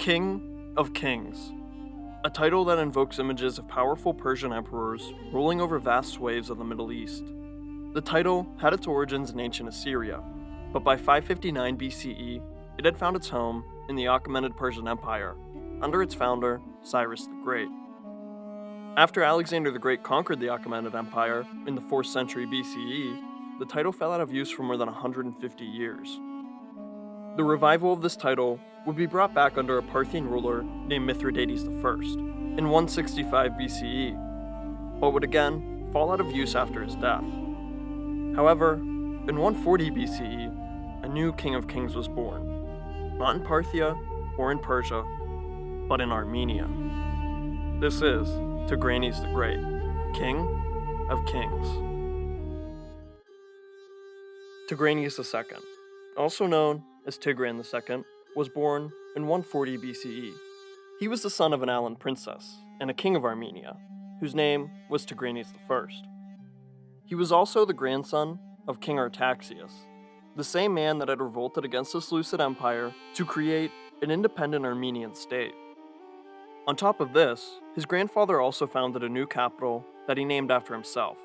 King of Kings, a title that invokes images of powerful Persian emperors ruling over vast swathes of the Middle East. The title had its origins in ancient Assyria, but by 559 BCE, it had found its home in the Achaemenid Persian Empire, under its founder, Cyrus the Great. After Alexander the Great conquered the Achaemenid Empire in the 4th century BCE, the title fell out of use for more than 150 years. The revival of this title would be brought back under a Parthian ruler named Mithridates I in 165 BCE, but would again fall out of use after his death. However, in 140 BCE, a new King of Kings was born, not in Parthia or in Persia, but in Armenia. This is Tigranes the Great, King of Kings. Tigranes II, also known as Tigran II, was born in 140 BCE. He was the son of an Alan princess and a king of Armenia, whose name was Tigranes I. He was also the grandson of King Artaxias, the same man that had revolted against the Seleucid Empire to create an independent Armenian state. On top of this, his grandfather also founded a new capital that he named after himself,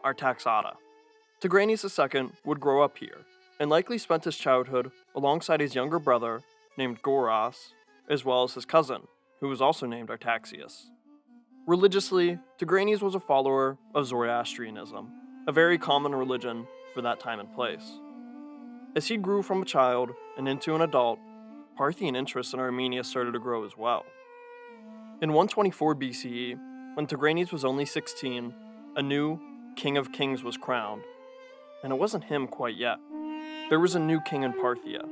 Artaxata. Tigranes II would grow up here, and likely spent his childhood alongside his younger brother, named Goras, as well as his cousin, who was also named Artaxias. Religiously, Tigranes was a follower of Zoroastrianism, a very common religion for that time and place. As he grew from a child and into an adult, Parthian interest in Armenia started to grow as well. In 124 BCE, when Tigranes was only 16, a new King of Kings was crowned, and it wasn't him quite yet. There was a new king in Parthia,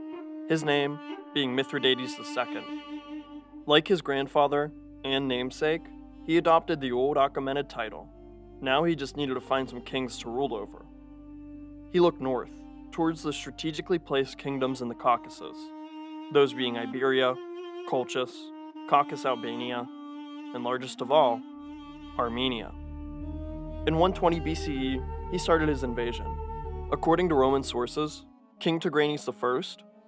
his name being Mithridates II. Like his grandfather and namesake, he adopted the old Achaemenid title. Now he just needed to find some kings to rule over. He looked north, towards the strategically placed kingdoms in the Caucasus, those being Iberia, Colchis, Caucasus Albania, and largest of all, Armenia. In 120 BCE, he started his invasion. According to Roman sources, King Tigranes I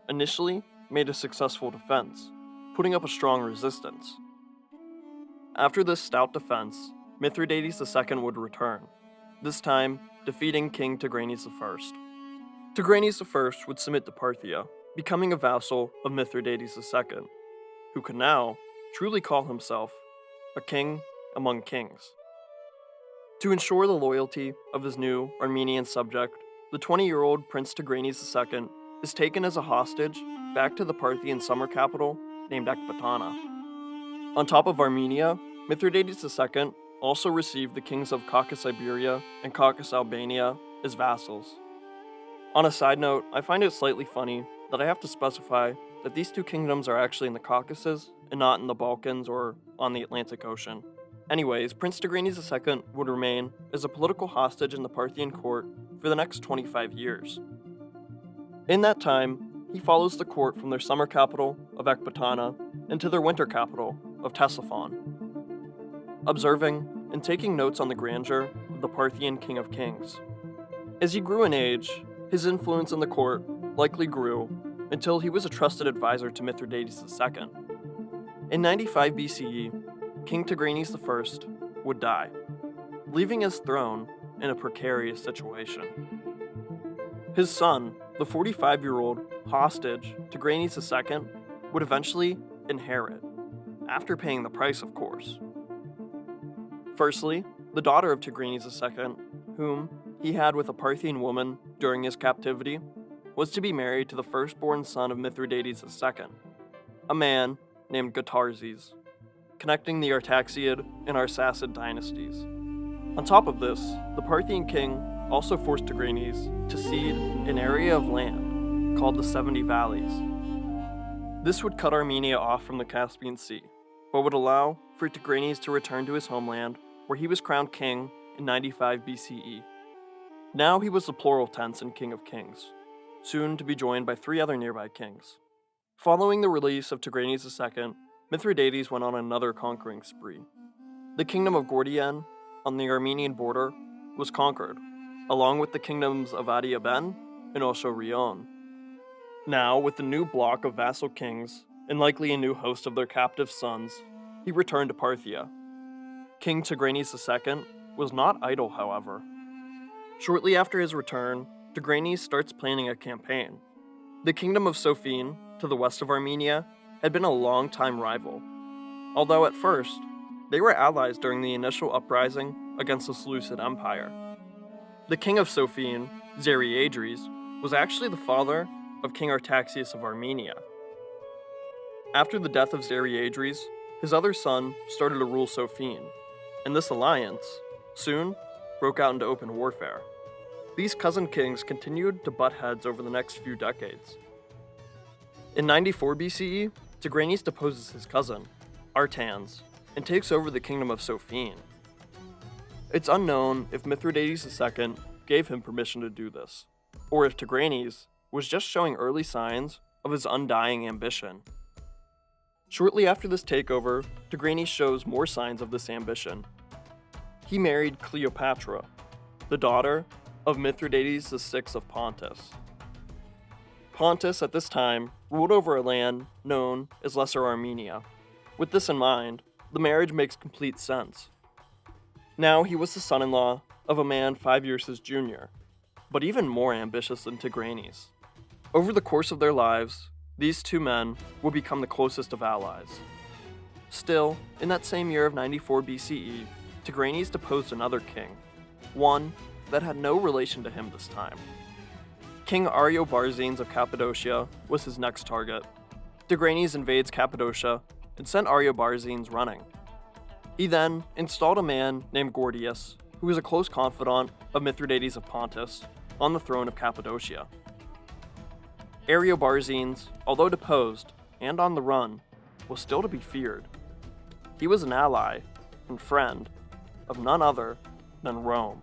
initially made a successful defense, putting up a strong resistance. After this stout defense, Mithridates II would return, this time defeating King Tigranes I. Tigranes I would submit to Parthia, becoming a vassal of Mithridates II, who could now truly call himself a king among kings. To ensure the loyalty of his new Armenian subject, the 20-year-old Prince Tigranes II is taken as a hostage back to the Parthian summer capital named Ecbatana. On top of Armenia, Mithridates II also received the kings of Caucasus Iberia and Caucasus Albania as vassals. On a side note, I find it slightly funny that I have to specify that these two kingdoms are actually in the Caucasus and not in the Balkans or on the Atlantic Ocean. Anyways, Prince Tigranes II would remain as a political hostage in the Parthian court for the next 25 years. In that time, he follows the court from their summer capital of Ecbatana into their winter capital of Ctesiphon, observing and taking notes on the grandeur of the Parthian King of Kings. As he grew in age, his influence in the court likely grew until he was a trusted advisor to Mithridates II. In 95 BCE, King Tigranes I would die, leaving his throne in a precarious situation. His son, the 45-year-old hostage Tigranes II, would eventually inherit, after paying the price, of course. Firstly, the daughter of Tigranes II, whom he had with a Parthian woman during his captivity, was to be married to the firstborn son of Mithridates II, a man named Gotarzes, connecting the Artaxiad and Arsacid dynasties. On top of this, the Parthian king also forced Tigranes to cede an area of land called the 70 Valleys. This would cut Armenia off from the Caspian Sea, but would allow for Tigranes to return to his homeland, where he was crowned king in 95 BCE. Now he was the plural tense in King of Kings, soon to be joined by 3 other nearby kings. Following the release of Tigranes II, Mithridates went on another conquering spree. The kingdom of Gordien, on the Armenian border, was conquered, along with the kingdoms of Adiaben and Osho-Rion. Now, with the new block of vassal kings, and likely a new host of their captive sons, he returned to Parthia. King Tigranes II was not idle, however. Shortly after his return, Tigranes starts planning a campaign. The kingdom of Sophene, to the west of Armenia, had been a long-time rival, although at first, they were allies during the initial uprising against the Seleucid Empire. The king of Sophene, Xeriadres, was actually the father of King Artaxias of Armenia. After the death of Xeriadres, his other son started to rule Sophene, and this alliance, soon, broke out into open warfare. These cousin kings continued to butt heads over the next few decades. In 94 BCE, Tigranes deposes his cousin, Artanes, and takes over the kingdom of Sophene. It's unknown if Mithridates II gave him permission to do this, or if Tigranes was just showing early signs of his undying ambition. Shortly after this takeover, Tigranes shows more signs of this ambition. He married Cleopatra, the daughter of Mithridates VI of Pontus. Pontus, at this time, ruled over a land known as Lesser Armenia. With this in mind, the marriage makes complete sense. Now he was the son-in-law of a man 5 years his junior, but even more ambitious than Tigranes. Over the course of their lives, these two men would become the closest of allies. Still, in that same year of 94 BCE, Tigranes deposed another king, one that had no relation to him this time. King Ariobarzanes of Cappadocia was his next target. Tigranes invades Cappadocia and sent Ariobarzanes running. He then installed a man named Gordius, who was a close confidant of Mithridates of Pontus, on the throne of Cappadocia. Ariobarzanes, although deposed and on the run, was still to be feared. He was an ally and friend of none other than Rome,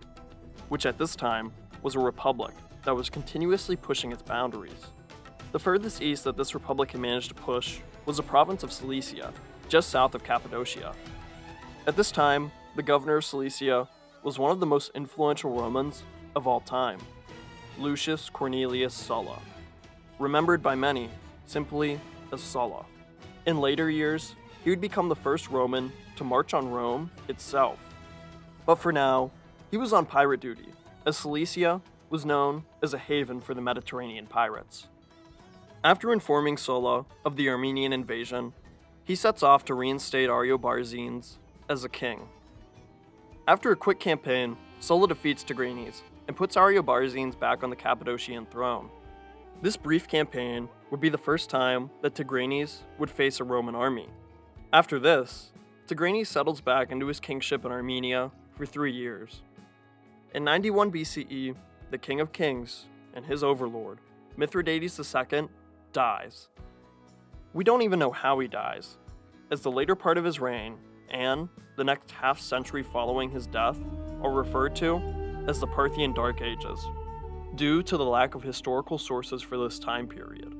which at this time was a republic that was continuously pushing its boundaries. The furthest east that this republic had managed to push was the province of Cilicia, just south of Cappadocia. At this time, the governor of Cilicia was one of the most influential Romans of all time, Lucius Cornelius Sulla, remembered by many simply as Sulla. In later years, he would become the first Roman to march on Rome itself. But for now, he was on pirate duty, as Cilicia was known as a haven for the Mediterranean pirates. After informing Sulla of the Armenian invasion, he sets off to reinstate Ariobarzanes as a king. After a quick campaign, Sulla defeats Tigranes and puts Ariobarzanes back on the Cappadocian throne. This brief campaign would be the first time that Tigranes would face a Roman army. After this, Tigranes settles back into his kingship in Armenia for 3 years. In 91 BCE, the King of Kings and his overlord, Mithridates II, dies. We don't even know how he dies, as the later part of his reign and the next half-century following his death are referred to as the Parthian Dark Ages, due to the lack of historical sources for this time period.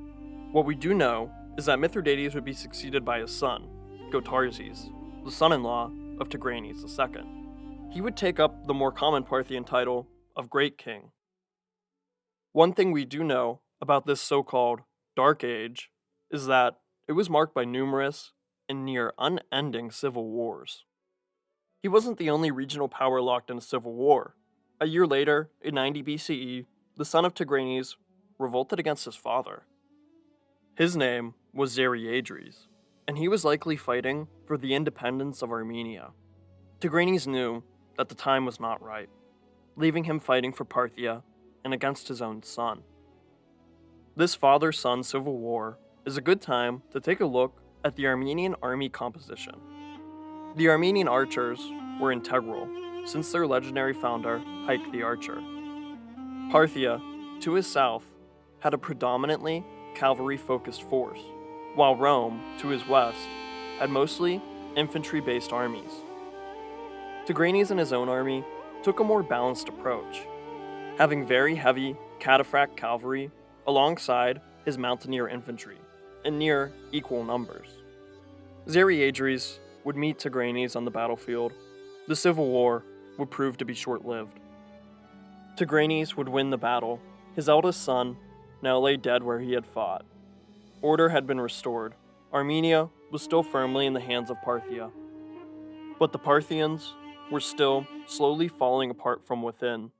What we do know is that Mithridates would be succeeded by his son, Gotarzes, the son-in-law of Tigranes II. He would take up the more common Parthian title of Great King. One thing we do know about this so-called Dark Age is that it was marked by numerous and near unending civil wars. He wasn't the only regional power locked in a civil war. A year later, in 90 BCE, the son of Tigranes revolted against his father. His name was Xeriadres, and he was likely fighting for the independence of Armenia. Tigranes knew that the time was not right, leaving him fighting for Parthia and against his own son. This father-son civil war is a good time to take a look at the Armenian army composition. The Armenian archers were integral since their legendary founder, Hyk the Archer. Parthia, to his south, had a predominantly cavalry-focused force, while Rome, to his west, had mostly infantry-based armies. Tigranes and his own army took a more balanced approach, having very heavy cataphract cavalry alongside his mountaineer infantry, in near equal numbers. Xeriadres would meet Tigranes on the battlefield. The civil war would prove to be short-lived. Tigranes would win the battle. His eldest son now lay dead where he had fought. Order had been restored. Armenia was still firmly in the hands of Parthia. But the Parthians were still slowly falling apart from within.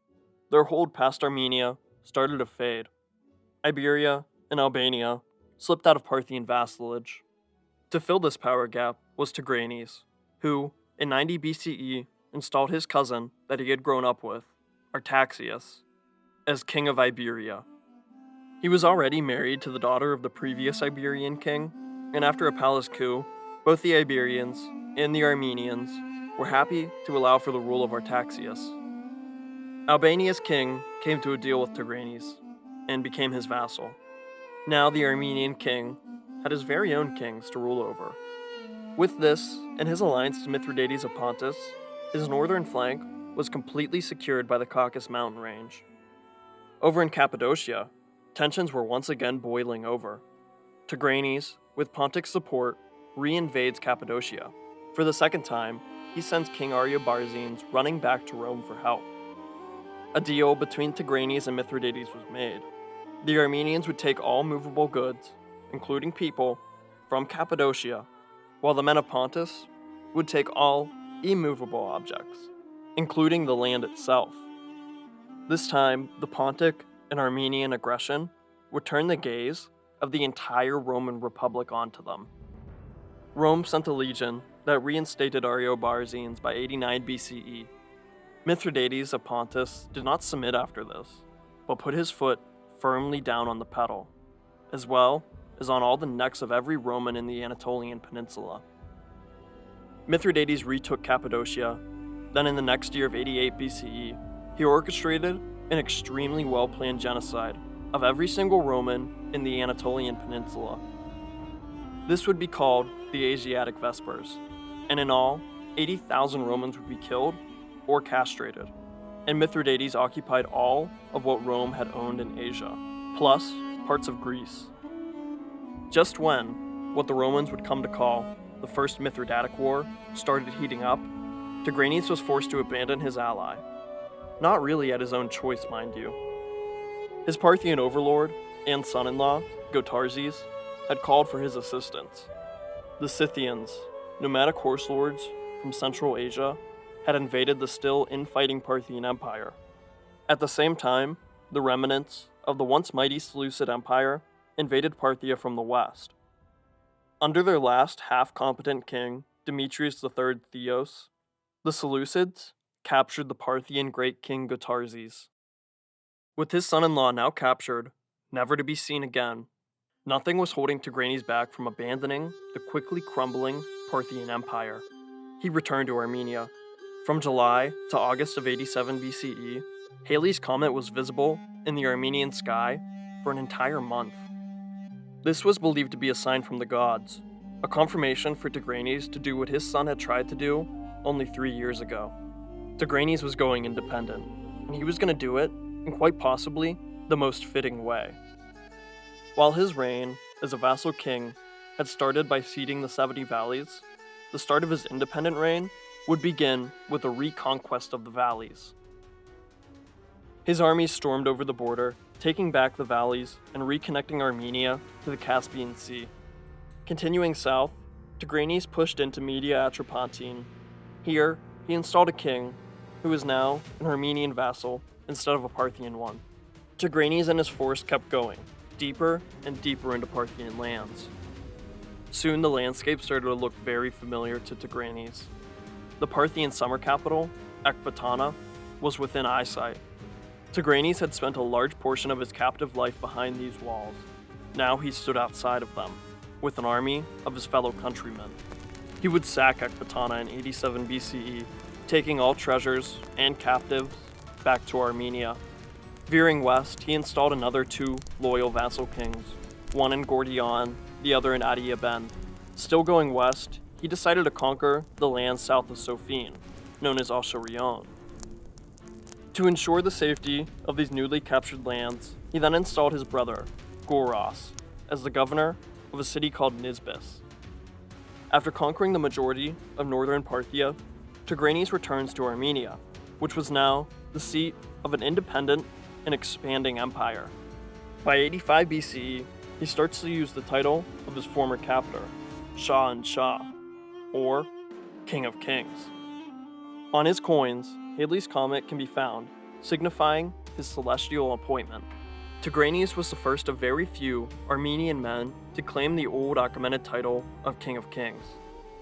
Their hold past Armenia started to fade. Iberia and Albania slipped out of Parthian vassalage. To fill this power gap was Tigranes, who, in 90 BCE, installed his cousin that he had grown up with, Artaxias, as king of Iberia. He was already married to the daughter of the previous Iberian king, and after a palace coup, both the Iberians and the Armenians were happy to allow for the rule of Artaxias. Albania's king came to a deal with Tigranes and became his vassal. Now the Armenian king had his very own kings to rule over. With this, and his alliance to Mithridates of Pontus, his northern flank was completely secured by the Caucasus mountain range. Over in Cappadocia, tensions were once again boiling over. Tigranes, with Pontic support, re-invades Cappadocia. For the second time, he sends King Ariobarzanes running back to Rome for help. A deal between Tigranes and Mithridates was made. The Armenians would take all movable goods, including people, from Cappadocia, while the men of Pontus would take all immovable objects, including the land itself. This time, the Pontic and Armenian aggression would turn the gaze of the entire Roman Republic onto them. Rome sent a legion that reinstated Ariobarzanes by 89 BCE. Mithridates of Pontus did not submit after this, but put his foot firmly down on the pedal, as well as on all the necks of every Roman in the Anatolian peninsula. Mithridates retook Cappadocia, then in the next year of 88 BCE, he orchestrated an extremely well-planned genocide of every single Roman in the Anatolian peninsula. This would be called the Asiatic Vespers, and in all, 80,000 Romans would be killed or castrated, and Mithridates occupied all of what Rome had owned in Asia, plus parts of Greece. Just when what the Romans would come to call the First Mithridatic War started heating up, Tigranes was forced to abandon his ally. Not really at his own choice, mind you. His Parthian overlord and son-in-law, Gotarzes, had called for his assistance. The Scythians, nomadic horse lords from Central Asia, had invaded the still infighting Parthian Empire. At the same time, the remnants of the once mighty Seleucid Empire invaded Parthia from the west. Under their last half-competent king, Demetrius III Theos, the Seleucids captured the Parthian great king Gotarzes. With his son-in-law now captured, never to be seen again, nothing was holding Tigranes back from abandoning the quickly crumbling Parthian Empire. He returned to Armenia. From July to August of 87 BCE, Halley's Comet was visible in the Armenian sky for an entire month. This was believed to be a sign from the gods, a confirmation for Tigranes to do what his son had tried to do only 3 years ago. Tigranes was going independent, and he was going to do it in quite possibly the most fitting way. While his reign as a vassal king had started by ceding the 70 valleys, the start of his independent reign would begin with a reconquest of the valleys. His armies stormed over the border, taking back the valleys and reconnecting Armenia to the Caspian Sea. Continuing south, Tigranes pushed into Media Atropatene. Here, he installed a king, who was now an Armenian vassal instead of a Parthian one. Tigranes and his force kept going, deeper and deeper into Parthian lands. Soon the landscape started to look very familiar to Tigranes. The Parthian summer capital, Ecbatana, was within eyesight. Tigranes had spent a large portion of his captive life behind these walls. Now he stood outside of them, with an army of his fellow countrymen. He would sack Ecbatana in 87 BCE, taking all treasures and captives back to Armenia. Veering west, he installed another 2 loyal vassal kings, one in Gordion, the other in Adiaben. Still going west, he decided to conquer the land south of Sophene, known as Osirion. To ensure the safety of these newly captured lands, he then installed his brother, Goros, as the governor of a city called Nisbis. After conquering the majority of northern Parthia, Tigranes returns to Armenia, which was now the seat of an independent and expanding empire. By 85 BCE, he starts to use the title of his former captor, Shah and Shah, or King of Kings. On his coins, Halley's Comet can be found, signifying his celestial appointment. Tigranes was the first of very few Armenian men to claim the old Achaemenid title of King of Kings.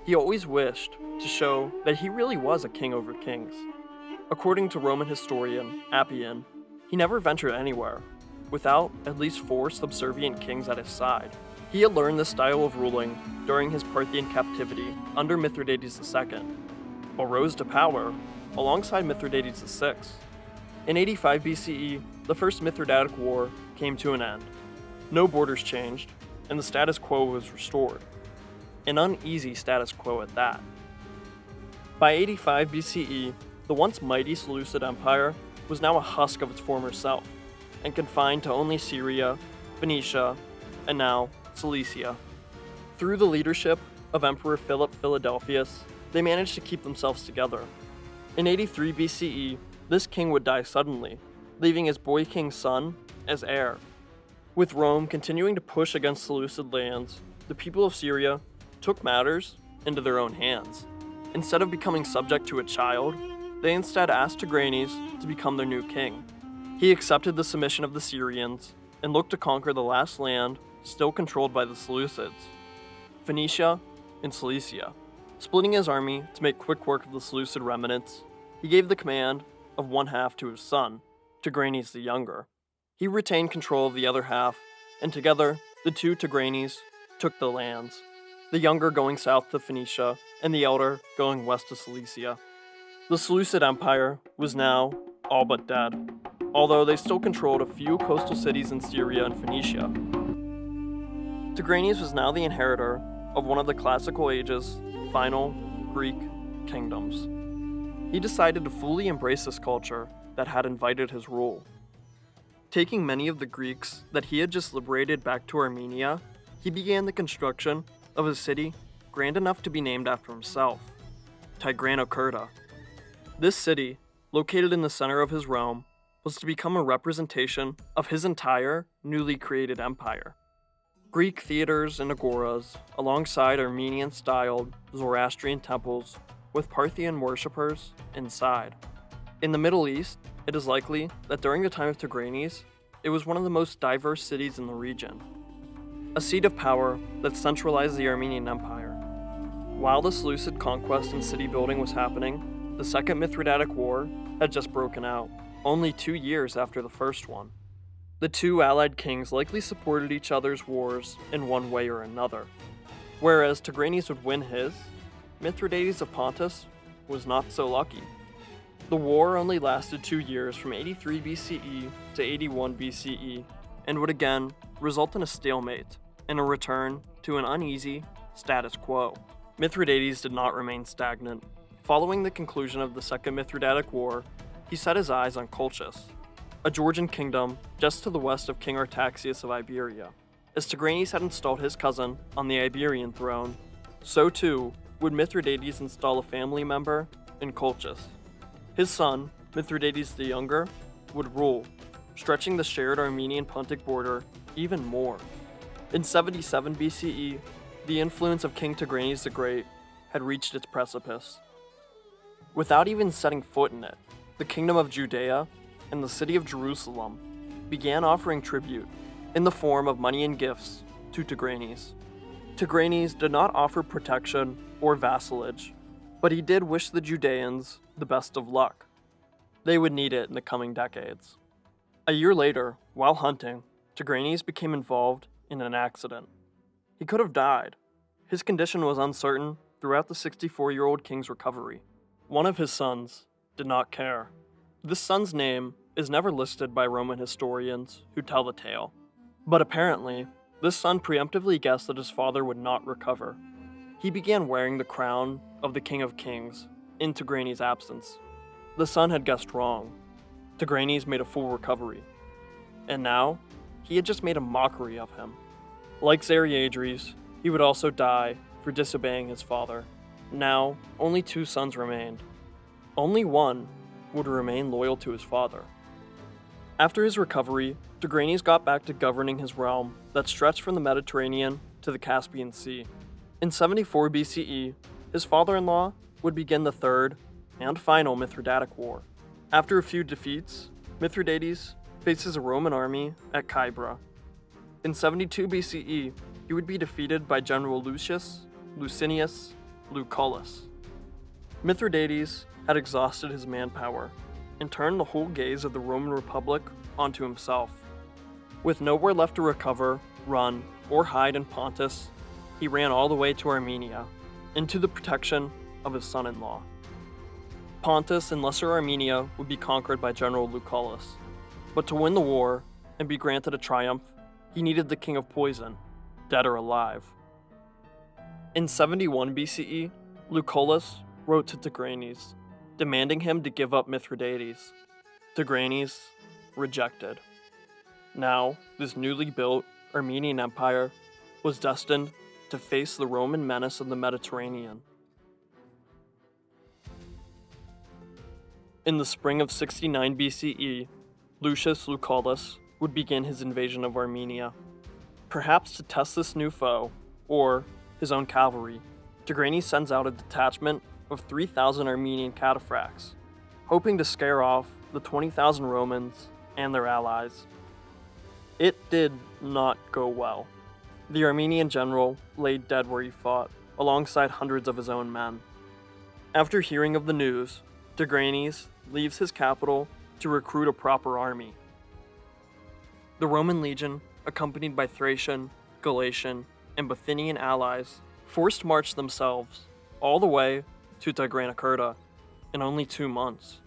He always wished to show that he really was a king over kings. According to Roman historian Appian, he never ventured anywhere without at least 4 subservient kings at his side. He had learned this style of ruling during his Parthian captivity under Mithridates II, but rose to power alongside Mithridates VI. In 85 BCE, the First Mithridatic War came to an end. No borders changed, and the status quo was restored. An uneasy status quo at that. By 85 BCE, the once mighty Seleucid Empire was now a husk of its former self, and confined to only Syria, Phoenicia, and now Cilicia. Through the leadership of Emperor Philip Philadelphus, they managed to keep themselves together. In 83 BCE, this king would die suddenly, leaving his boy king's son as heir. With Rome continuing to push against Seleucid lands, the people of Syria took matters into their own hands. Instead of becoming subject to a child, they instead asked Tigranes to become their new king. He accepted the submission of the Syrians and looked to conquer the last land still controlled by the Seleucids, Phoenicia and Cilicia. Splitting his army to make quick work of the Seleucid remnants, he gave the command of one half to his son, Tigranes the Younger. He retained control of the other half, and together, the two Tigranes took the lands, the younger going south to Phoenicia, and the elder going west to Cilicia. The Seleucid Empire was now all but dead, although they still controlled a few coastal cities in Syria and Phoenicia. Tigranes was now the inheritor of one of the classical age's final Greek kingdoms. He decided to fully embrace this culture that had invited his rule. Taking many of the Greeks that he had just liberated back to Armenia, he began the construction of a city grand enough to be named after himself, Tigranokerta. This city, located in the center of his realm, was to become a representation of his entire newly created empire. Greek theaters and agoras, alongside Armenian-styled Zoroastrian temples with Parthian worshippers inside. In the Middle East, it is likely that during the time of Tigranes, it was one of the most diverse cities in the region, a seat of power that centralized the Armenian Empire. While the Seleucid conquest and city building was happening, the Second Mithridatic War had just broken out, only 2 years after the first one. The two allied kings likely supported each other's wars in one way or another. Whereas Tigranes would win his, Mithridates of Pontus was not so lucky. The war only lasted 2 years from 83 BCE to 81 BCE, and would again result in a stalemate and a return to an uneasy status quo. Mithridates did not remain stagnant. Following the conclusion of the Second Mithridatic War, he set his eyes on Colchis, a Georgian kingdom just to the west of King Artaxias of Iberia. As Tigranes had installed his cousin on the Iberian throne, so too would Mithridates install a family member in Colchis. His son, Mithridates the Younger, would rule, stretching the shared Armenian-Pontic border even more. In 77 BCE, the influence of King Tigranes the Great had reached its precipice. Without even setting foot in it, the kingdom of Judea and the city of Jerusalem began offering tribute in the form of money and gifts to Tigranes. Tigranes did not offer protection or vassalage, but he did wish the Judeans the best of luck. They would need it in the coming decades. A year later, while hunting, Tigranes became involved in an accident. He could have died. His condition was uncertain throughout the 64-year-old king's recovery. One of his sons did not care. This son's name is never listed by Roman historians who tell the tale, but apparently, this son preemptively guessed that his father would not recover. He began wearing the crown of the King of Kings in Tigranes' absence. The son had guessed wrong. Tigranes made a full recovery. And now, he had just made a mockery of him. Like Xeriadres, he would also die for disobeying his father. Now, only 2 sons remained. Only one would remain loyal to his father. After his recovery, Tigranes got back to governing his realm that stretched from the Mediterranean to the Caspian Sea. In 74 BCE, his father-in-law would begin the third and final Mithridatic War. After a few defeats, Mithridates faces a Roman army at Kybra. In 72 BCE, he would be defeated by General Lucius Licinius Lucullus. Mithridates had exhausted his manpower and turned the whole gaze of the Roman Republic onto himself. With nowhere left to recover, run, or hide in Pontus, he ran all the way to Armenia, into the protection of his son-in-law. Pontus and Lesser Armenia would be conquered by General Lucullus, but to win the war and be granted a triumph, he needed the King of Poison, dead or alive. In 71 BCE, Lucullus wrote to Tigranes, demanding him to give up Mithridates. Tigranes rejected. Now, this newly built Armenian Empire was destined to face the Roman menace of the Mediterranean. In the spring of 69 BCE, Lucius Lucullus would begin his invasion of Armenia. Perhaps to test this new foe, or his own cavalry, Tigranes sends out a detachment of 3,000 Armenian cataphracts, hoping to scare off the 20,000 Romans and their allies. It did not go well. The Armenian general lay dead where he fought, alongside hundreds of his own men. After hearing of the news, Tigranes leaves his capital to recruit a proper army. The Roman legion, accompanied by Thracian, Galatian, and Bithynian allies, forced marched themselves all the way to Tigranokerta in only 2 months.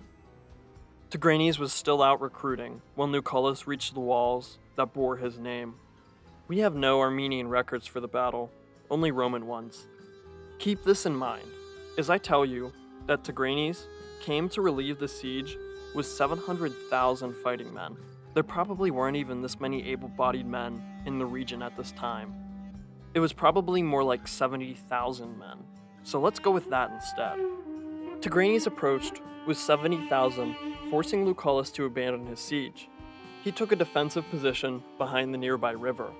Tigranes was still out recruiting when Lucullus reached the walls that bore his name. We have no Armenian records for the battle, only Roman ones. Keep this in mind as I tell you that Tigranes came to relieve the siege with 700,000 fighting men. There probably weren't even this many able-bodied men in the region at this time. It was probably more like 70,000 men, so let's go with that instead. Tigranes approached with 70,000, forcing Lucullus to abandon his siege. He took a defensive position behind the nearby river.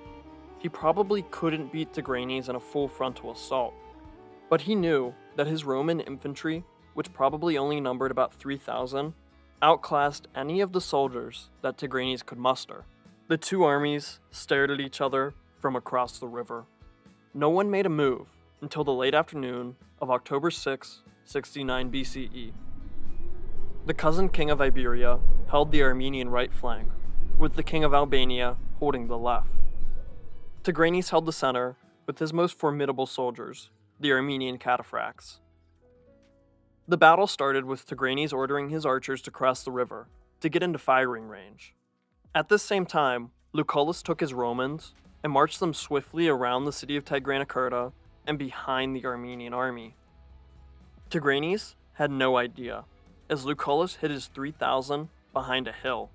He probably couldn't beat Tigranes in a full frontal assault, but he knew that his Roman infantry, which probably only numbered about 3,000, outclassed any of the soldiers that Tigranes could muster. The two armies stared at each other from across the river. No one made a move until the late afternoon of October 6, 69 BCE. The cousin king of Iberia held the Armenian right flank, with the king of Albania holding the left. Tigranes held the center with his most formidable soldiers, the Armenian cataphracts. The battle started with Tigranes ordering his archers to cross the river to get into firing range. At this same time, Lucullus took his Romans and marched them swiftly around the city of Tigranokerta and behind the Armenian army. Tigranes had no idea, as Lucullus hid his 3,000 behind a hill.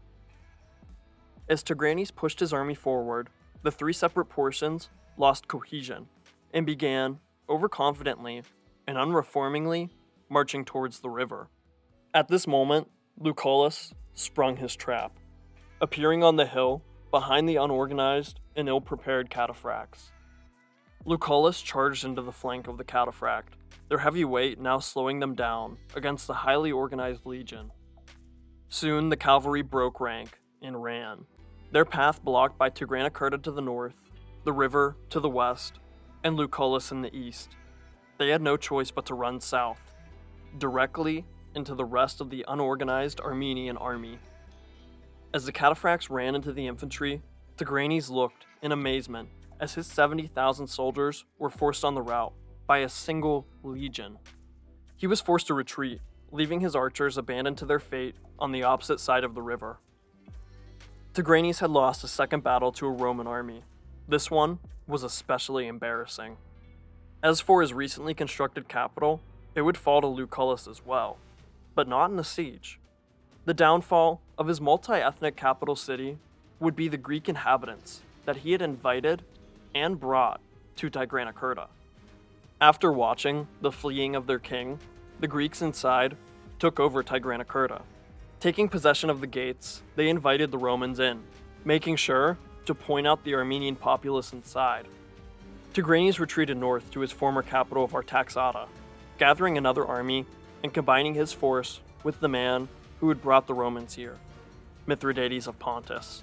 As Tigranes pushed his army forward, the three separate portions lost cohesion and began, overconfidently and unreformingly, marching towards the river. At this moment, Lucullus sprung his trap, appearing on the hill behind the unorganized and ill-prepared cataphracts. Lucullus charged into the flank of the cataphract, their heavy weight now slowing them down against the highly organized legion. Soon the cavalry broke rank and ran, their path blocked by Tigranokerta to the north, the river to the west, and Lucullus in the east. They had no choice but to run south, directly into the rest of the unorganized Armenian army. As the cataphracts ran into the infantry, Tigranes looked in amazement as his 70,000 soldiers were forced on the route by a single legion. He was forced to retreat, leaving his archers abandoned to their fate on the opposite side of the river. Tigranes had lost a second battle to a Roman army. This one was especially embarrassing. As for his recently constructed capital, it would fall to Lucullus as well, but not in a siege. The downfall of his multi-ethnic capital city would be the Greek inhabitants that he had invited and brought to Tigranokerta. After watching the fleeing of their king, the Greeks inside took over Tigranokerta. Taking possession of the gates, they invited the Romans in, making sure to point out the Armenian populace inside. Tigranes retreated north to his former capital of Artaxata, gathering another army and combining his force with the man who had brought the Romans here, Mithridates of Pontus.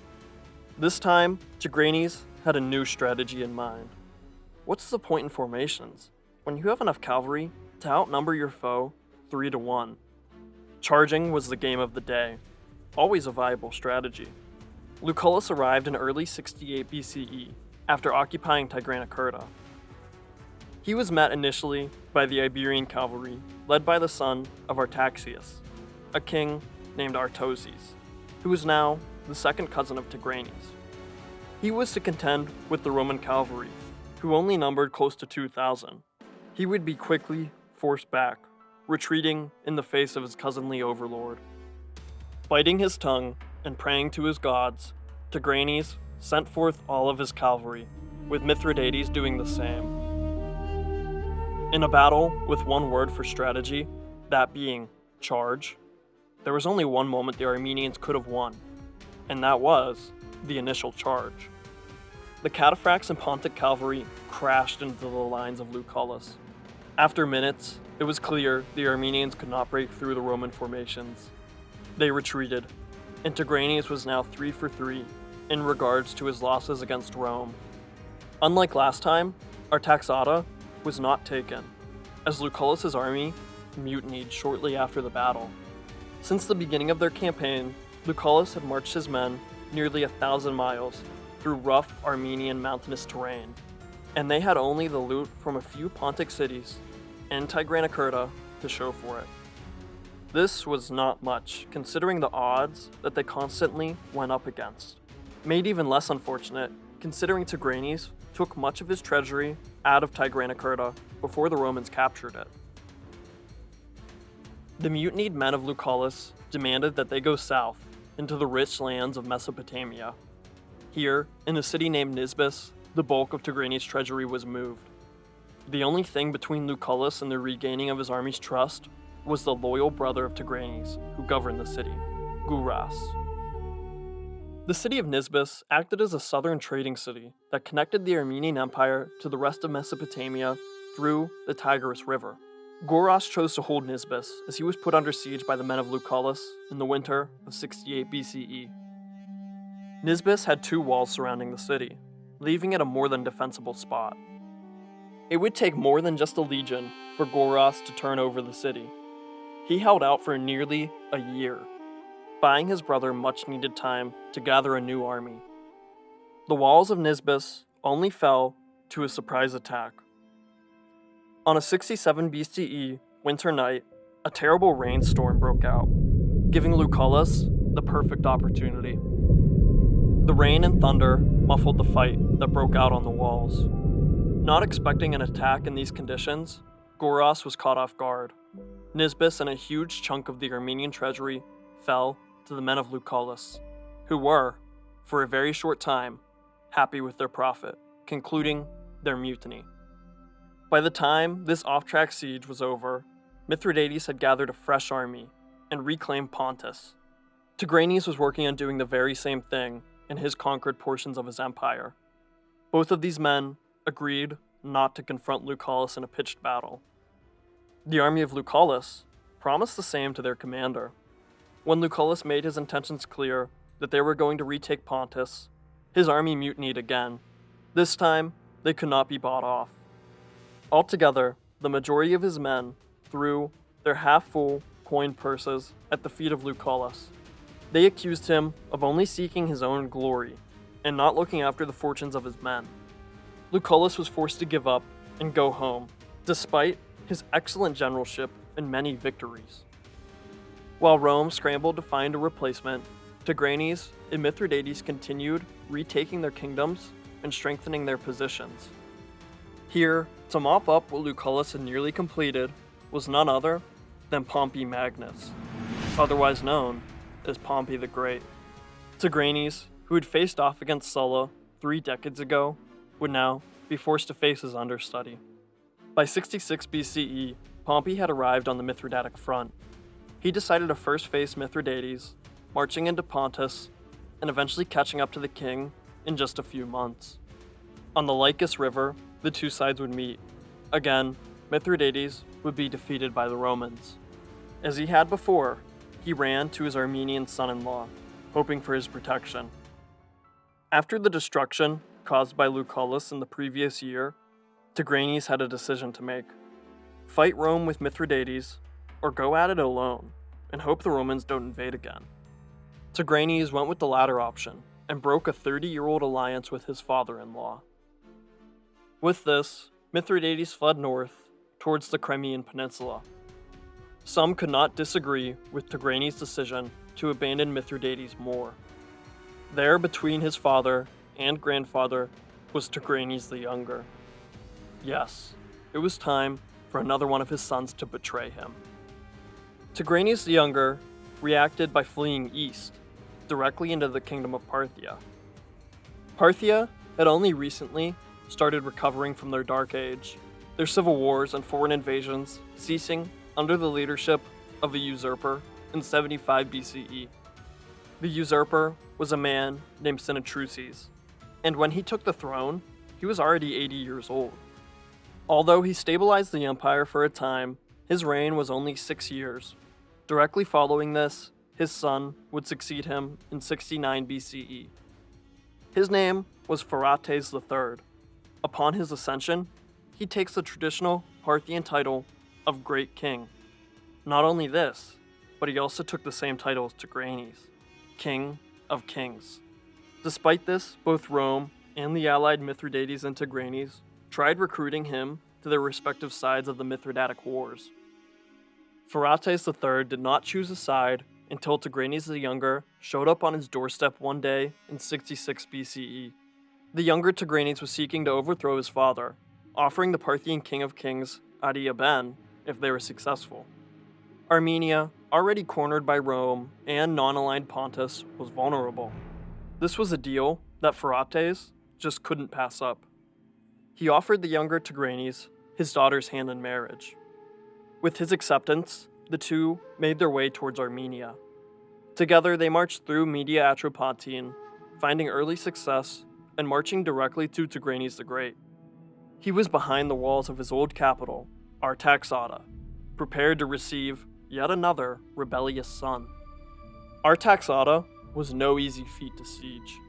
This time, Tigranes had a new strategy in mind. What's the point in formations when you have enough cavalry to outnumber your foe 3-1? Charging was the game of the day, always a viable strategy. Lucullus arrived in early 68 BCE after occupying Tigranokerta. He was met initially by the Iberian cavalry led by the son of Artaxias, a king named Artoses, who was now the second cousin of Tigranes. He was to contend with the Roman cavalry, who only numbered close to 2,000. He would be quickly forced back, retreating in the face of his cousinly overlord. Biting his tongue and praying to his gods, Tigranes sent forth all of his cavalry, with Mithridates doing the same. In a battle with one word for strategy, that being charge, there was only one moment the Armenians could have won, and that was the initial charge. The cataphracts and Pontic cavalry crashed into the lines of Lucullus. After minutes, it was clear the Armenians could not break through the Roman formations. They retreated, and Tigranes was now 3 for 3 in regards to his losses against Rome. Unlike last time, Artaxata was not taken, as Lucullus's army mutinied shortly after the battle. Since the beginning of their campaign, Lucullus had marched his men nearly 1,000 miles through rough Armenian mountainous terrain, and they had only the loot from a few Pontic cities and Tigranokerta to show for it. This was not much, considering the odds that they constantly went up against. Made even less unfortunate, considering Tigranes took much of his treasury out of Tigranokerta before the Romans captured it. The mutinied men of Lucullus demanded that they go south into the rich lands of Mesopotamia. Here, in a city named Nisbis, the bulk of Tigranes' treasury was moved. The only thing between Lucullus and the regaining of his army's trust was the loyal brother of Tigranes who governed the city, Guras. The city of Nisbis acted as a southern trading city that connected the Armenian Empire to the rest of Mesopotamia through the Tigris River. Guras chose to hold Nisbis as he was put under siege by the men of Lucullus in the winter of 68 BCE. Nisbis had 2 walls surrounding the city, leaving it a more than defensible spot. It would take more than just a legion for Guras to turn over the city. He held out for nearly a year, buying his brother much-needed time to gather a new army. The walls of Nisbis only fell to a surprise attack. On a 67 BCE winter night, a terrible rainstorm broke out, giving Lucullus the perfect opportunity. The rain and thunder muffled the fight that broke out on the walls. Not expecting an attack in these conditions, Guras was caught off guard. Nisbis and a huge chunk of the Armenian treasury fell to the men of Lucullus, who were, for a very short time, happy with their profit, concluding their mutiny. By the time this off-track siege was over, Mithridates had gathered a fresh army and reclaimed Pontus. Tigranes was working on doing the very same thing in his conquered portions of his empire. Both of these men agreed not to confront Lucullus in a pitched battle. The army of Lucullus promised the same to their commander. When Lucullus made his intentions clear that they were going to retake Pontus, his army mutinied again. This time, they could not be bought off. Altogether, the majority of his men threw their half-full coin purses at the feet of Lucullus. They accused him of only seeking his own glory and not looking after the fortunes of his men. Lucullus was forced to give up and go home, despite his excellent generalship and many victories. While Rome scrambled to find a replacement, Tigranes and Mithridates continued retaking their kingdoms and strengthening their positions. Here, to mop up what Lucullus had nearly completed, was none other than Pompey Magnus, otherwise known as Pompey the Great. Tigranes, who had faced off against Sulla 3 decades ago, would now be forced to face his understudy. By 66 BCE, Pompey had arrived on the Mithridatic front. He decided to first face Mithridates, marching into Pontus, and eventually catching up to the king in just a few months. On the Lycus River, the two sides would meet. Again, Mithridates would be defeated by the Romans. As he had before, he ran to his Armenian son-in-law, hoping for his protection. After the destruction caused by Lucullus in the previous year, Tigranes had a decision to make. Fight Rome with Mithridates, or go at it alone, and hope the Romans don't invade again. Tigranes went with the latter option, and broke a 30-year-old alliance with his father-in-law. With this, Mithridates fled north, towards the Crimean Peninsula. Some could not disagree with Tigranes' decision to abandon Mithridates more. There, between his father and grandfather, was Tigranes the Younger. Yes, it was time for another one of his sons to betray him. Tigranes the Younger reacted by fleeing east, directly into the kingdom of Parthia. Parthia had only recently started recovering from their dark age, their civil wars and foreign invasions ceasing under the leadership of a usurper in 75 BCE. The usurper was a man named Sinatruces, and when he took the throne, he was already 80 years old. Although he stabilized the empire for a time, his reign was only 6 years. Directly following this, his son would succeed him in 69 BCE. His name was Pheretes III. Upon his ascension, he takes the traditional Parthian title of Great King. Not only this, but he also took the same title as Tigranes, King of Kings. Despite this, both Rome and the allied Mithridates and Tigranes tried recruiting him to their respective sides of the Mithridatic Wars. Pheretes III did not choose a side until Tigranes the Younger showed up on his doorstep one day in 66 BCE. The younger Tigranes was seeking to overthrow his father, offering the Parthian King of Kings Adiaben if they were successful. Armenia, already cornered by Rome and non-aligned Pontus, was vulnerable. This was a deal that Pheretes just couldn't pass up. He offered the younger Tigranes his daughter's hand in marriage. With his acceptance, the two made their way towards Armenia. Together, they marched through Media Atropatene, finding early success and marching directly to Tigranes the Great. He was behind the walls of his old capital, Artaxata, prepared to receive yet another rebellious son. Artaxata was no easy feat to siege.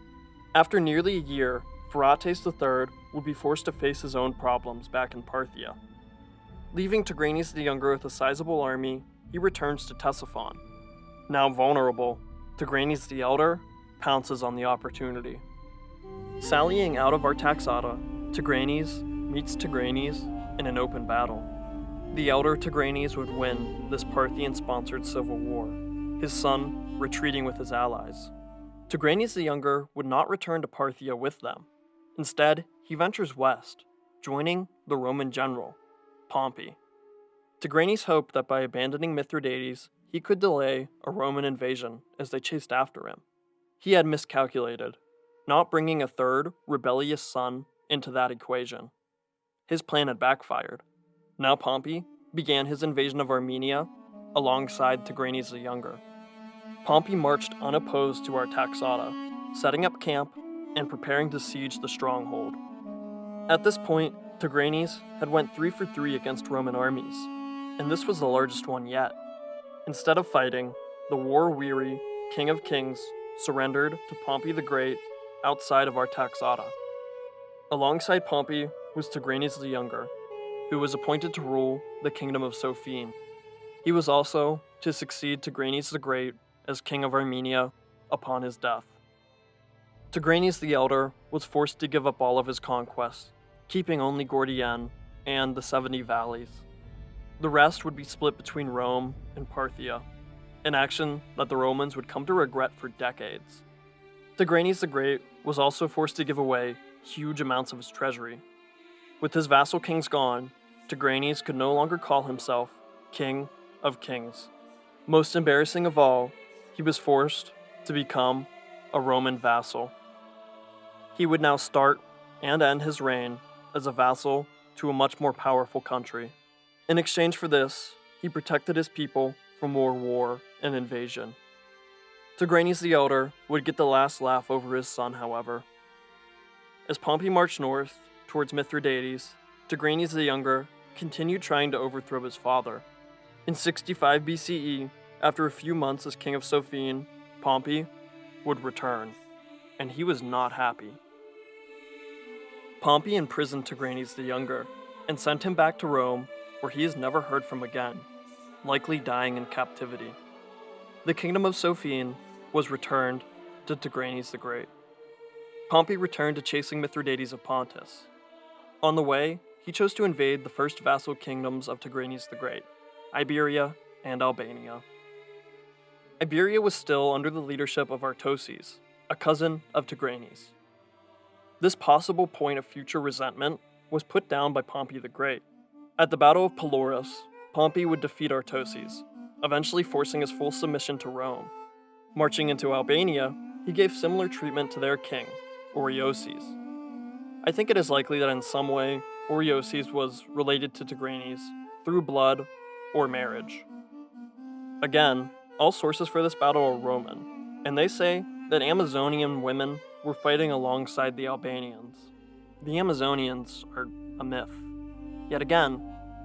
After nearly a year, Pheretes III would be forced to face his own problems back in Parthia. Leaving Tigranes the Younger with a sizable army, he returns to Ctesiphon. Now vulnerable, Tigranes the Elder pounces on the opportunity. Sallying out of Artaxata, Tigranes meets Tigranes in an open battle. The elder Tigranes would win this Parthian-sponsored civil war, his son retreating with his allies. Tigranes the Younger would not return to Parthia with them. Instead, he ventures west, joining the Roman general, Pompey. Tigranes hoped that by abandoning Mithridates, he could delay a Roman invasion as they chased after him. He had miscalculated, not bringing a third, rebellious son into that equation. His plan had backfired. Now Pompey began his invasion of Armenia alongside Tigranes the Younger. Pompey marched unopposed to Artaxata, setting up camp and preparing to siege the stronghold. At this point, Tigranes had went 3 for 3 against Roman armies, and this was the largest one yet. Instead of fighting, the war-weary King of Kings surrendered to Pompey the Great outside of Artaxata. Alongside Pompey was Tigranes the Younger, who was appointed to rule the kingdom of Sophene. He was also to succeed Tigranes the Great as king of Armenia upon his death. Tigranes the Elder was forced to give up all of his conquests, keeping only Gordian and the 70 valleys. The rest would be split between Rome and Parthia, an action that the Romans would come to regret for decades. Tigranes the Great was also forced to give away huge amounts of his treasury. With his vassal kings gone, Tigranes could no longer call himself King of Kings. Most embarrassing of all, he was forced to become a Roman vassal. He would now start and end his reign as a vassal to a much more powerful country. In exchange for this, he protected his people from more war and invasion. Tigranes the Elder would get the last laugh over his son, however. As Pompey marched north towards Mithridates, Tigranes the Younger continued trying to overthrow his father. In 65 BCE, after a few months as king of Sophene, Pompey would return, and he was not happy. Pompey imprisoned Tigranes the Younger and sent him back to Rome, where he is never heard from again, likely dying in captivity. The kingdom of Sophene was returned to Tigranes the Great. Pompey returned to chasing Mithridates of Pontus. On the way, he chose to invade the first vassal kingdoms of Tigranes the Great, Iberia and Albania. Iberia was still under the leadership of Artoses, a cousin of Tigranes. This possible point of future resentment was put down by Pompey the Great. At the Battle of Pelorus, Pompey would defeat Artoses, eventually forcing his full submission to Rome. Marching into Albania, he gave similar treatment to their king, Oreoses. I think it is likely that in some way, Oreoses was related to Tigranes through blood or marriage. Again, all sources for this battle are Roman, and they say that Amazonian women were fighting alongside the Albanians. The Amazonians are a myth. Yet again,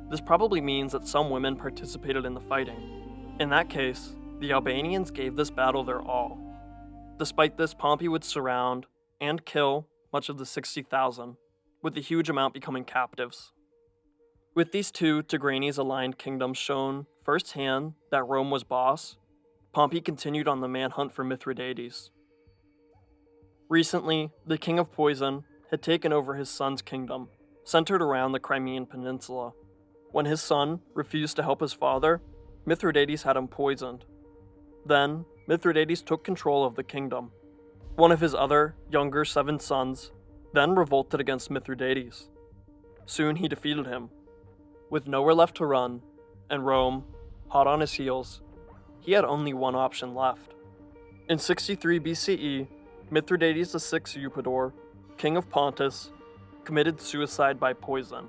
this probably means that some women participated in the fighting. In that case, the Albanians gave this battle their all. Despite this, Pompey would surround and kill much of the 60,000, with a huge amount becoming captives. With these two Tigranes-aligned kingdoms shown firsthand that Rome was boss, Pompey continued on the manhunt for Mithridates. Recently, the King of Poison had taken over his son's kingdom, centered around the Crimean Peninsula. When his son refused to help his father, Mithridates had him poisoned. Then, Mithridates took control of the kingdom. One of his other, younger 7 sons then revolted against Mithridates. Soon he defeated him. With nowhere left to run, and Rome, hot on his heels, he had only one option left. In 63 BCE, Mithridates VI Eupator, king of Pontus, committed suicide by poison.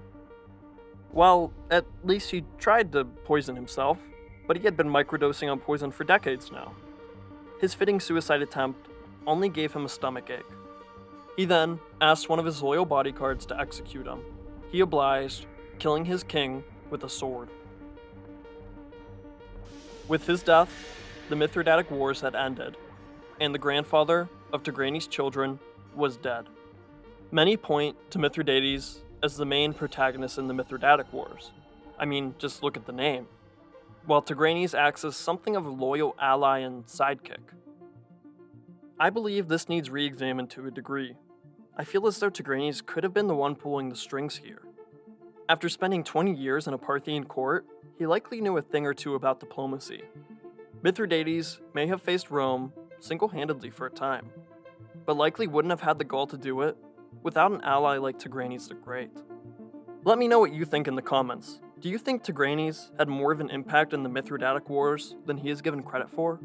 Well, at least he tried to poison himself, but he had been microdosing on poison for decades now. His fitting suicide attempt only gave him a stomachache. He then asked one of his loyal bodyguards to execute him. He obliged, killing his king with a sword. With his death, the Mithridatic Wars had ended, and the grandfather of Tigranes' children was dead. Many point to Mithridates as the main protagonist in the Mithridatic Wars. I mean, just look at the name. While Tigranes acts as something of a loyal ally and sidekick. I believe this needs re-examined to a degree. I feel as though Tigranes could have been the one pulling the strings here. After spending 20 years in a Parthian court, he likely knew a thing or two about diplomacy. Mithridates may have faced Rome single-handedly for a time, but likely wouldn't have had the gall to do it without an ally like Tigranes the Great. Let me know what you think in the comments. Do you think Tigranes had more of an impact in the Mithridatic Wars than he is given credit for?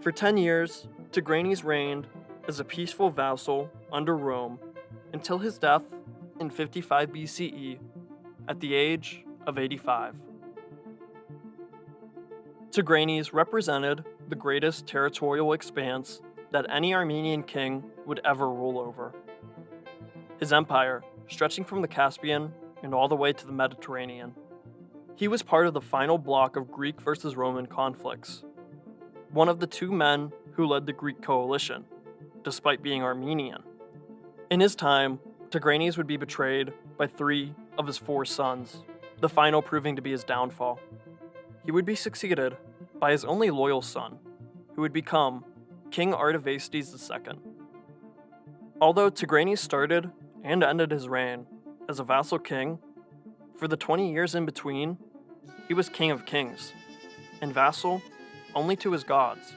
For 10 years, Tigranes reigned as a peaceful vassal under Rome until his death in 55 BCE at the age of 85. Tigranes represented the greatest territorial expanse that any Armenian king would ever rule over. His empire, stretching from the Caspian and all the way to the Mediterranean. He was part of the final block of Greek versus Roman conflicts. One of the 2 men who led the Greek coalition, despite being Armenian. In his time, Tigranes would be betrayed by 3 of his 4 sons, the final proving to be his downfall. He would be succeeded by his only loyal son, who would become King Artavasdes II. Although Tigranes started and ended his reign as a vassal king, for the 20 years in between, he was king of kings, and vassal only to his gods.